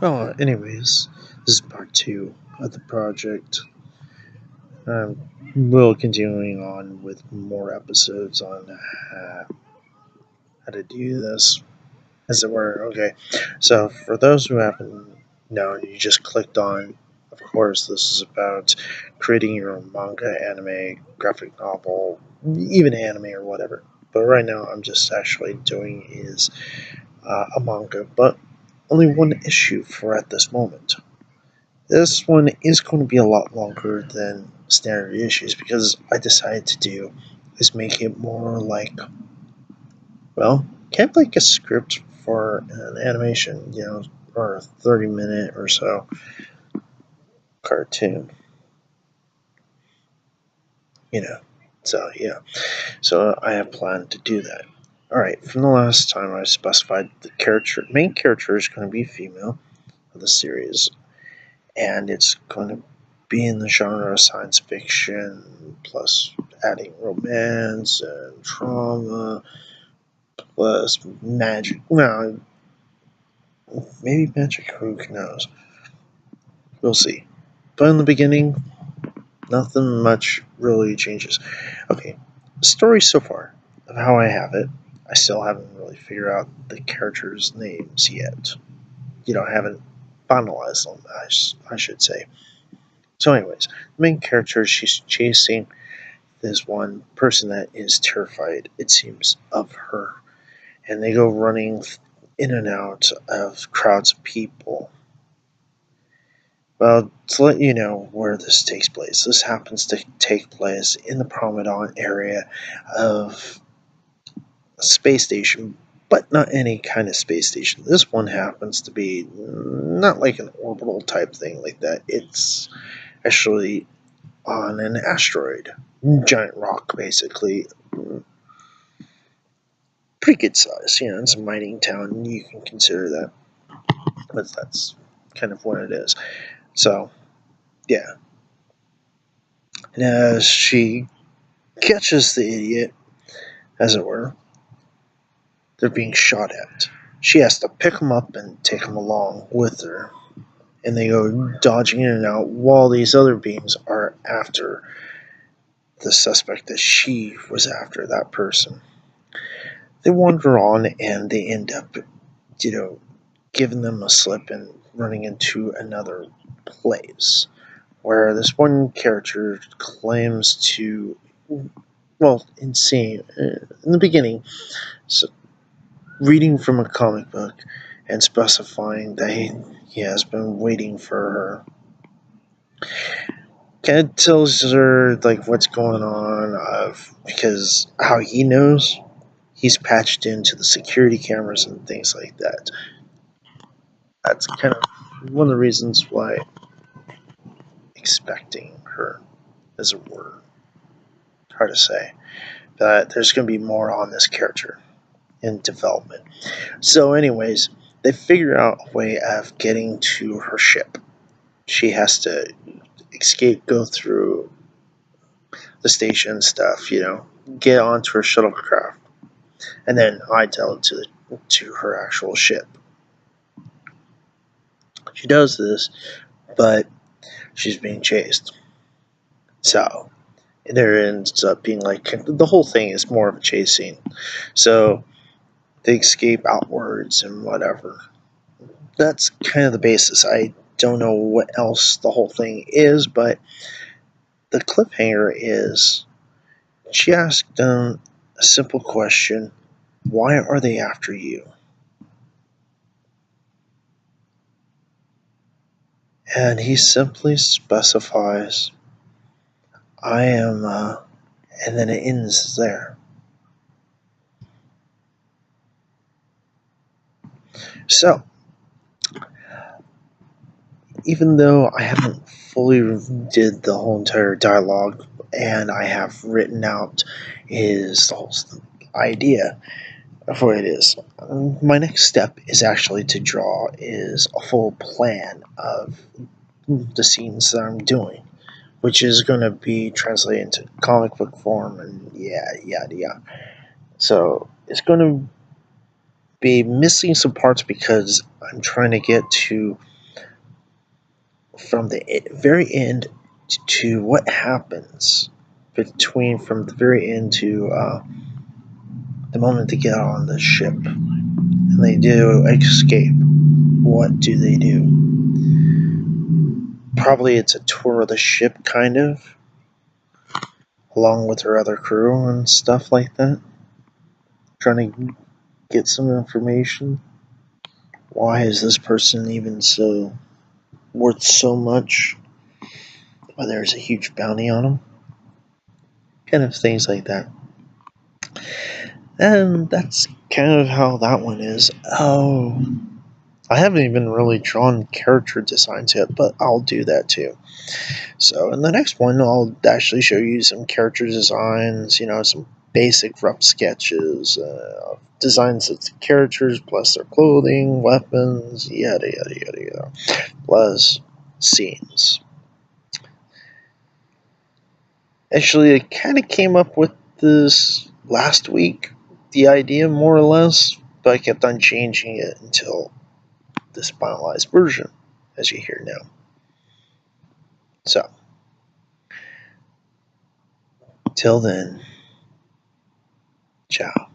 Well, anyways, this is part two of the project. We'll continuing on with more episodes on how to do this, as it were. Okay, so for those who haven't known, you just clicked on. Of course, this is about creating your own manga, anime, graphic novel, even anime or whatever. But right now, I'm just actually doing is a manga, but only one issue for at this moment. This one is going to be a lot longer than standard issues because I decided to do is make it more like, well, kind of like a script for an animation, or a 30-minute or so cartoon, you know. So, yeah. So I have planned to do that. Alright, from the last time I specified the main character is going to be female of the series, and it's going to be in the genre of science fiction, plus adding romance and trauma, plus magic. Well, maybe magic, who knows? We'll see. But in the beginning, nothing much really changes. Okay, story so far of how I have it, I still haven't really figured out the characters' names yet. I haven't finalized them, I should say. So, anyways, the main character, she's chasing this one person that is terrified, it seems, of her. And they go running in and out of crowds of people. Well, to let you know where this takes place, this happens to take place in the Promenade area of a space station, but not any kind of space station. This one happens to be not like an orbital type thing like that. It's actually on an asteroid, giant rock, basically. Pretty good size. It's a mining town. You can consider that, but that's kind of what it is. So, yeah. And as she catches the idiot, as it were, they're being shot at. She has to pick him up and take him along with her. And they go dodging in and out while these other beings are after the suspect that she was after, that person. They wander on and they end up, you know, giving them a slip and running into another place where this one character claims to, well, in the beginning, so reading from a comic book and specifying that he has been waiting for her. Kind of tells her like what's going on, of because how he knows he's patched into the security cameras and things like that. That's kind of one of the reasons why expecting her, as it were. Hard to say. But there's going to be more on this character in development. So, anyways, they figure out a way of getting to her ship. She has to escape, go through the station stuff, get onto her shuttlecraft, and then hightail it to her actual ship. She does this, but she's being chased. So, there ends up being like the whole thing is more of a chase scene. So, they escape outwards and whatever. That's kind of the basis. I don't know what else the whole thing is, but the cliffhanger is she asked him a simple question: why are they after you? And he simply specifies, I am, and then it ends there. So, even though I haven't fully did the whole entire dialogue and I have written out his the whole idea of what it is, my next step is actually to draw is a full plan of the scenes that I'm doing, which is going to be translated into comic book form and yada yada yada. So it's going to be missing some parts because I'm trying to get to from the very end to what happens between from the very end to the moment they get on the ship and they do escape. What do they do? Probably it's a tour of the ship, kind of, along with her other crew and stuff like that. Trying to get some information. Why is this person even so worth so much? Well, there's a huge bounty on him. Kind of things like that. And that's kind of how that one is. Oh, I haven't even really drawn character designs yet, but I'll do that too. So in the next one, I'll actually show you some character designs, some basic rough sketches, designs of the characters, plus their clothing, weapons, yada yada yada yada, plus scenes. Actually, I kind of came up with this last week, the idea more or less, but I kept on changing it until this finalized version, as you hear now. So, till then, ciao.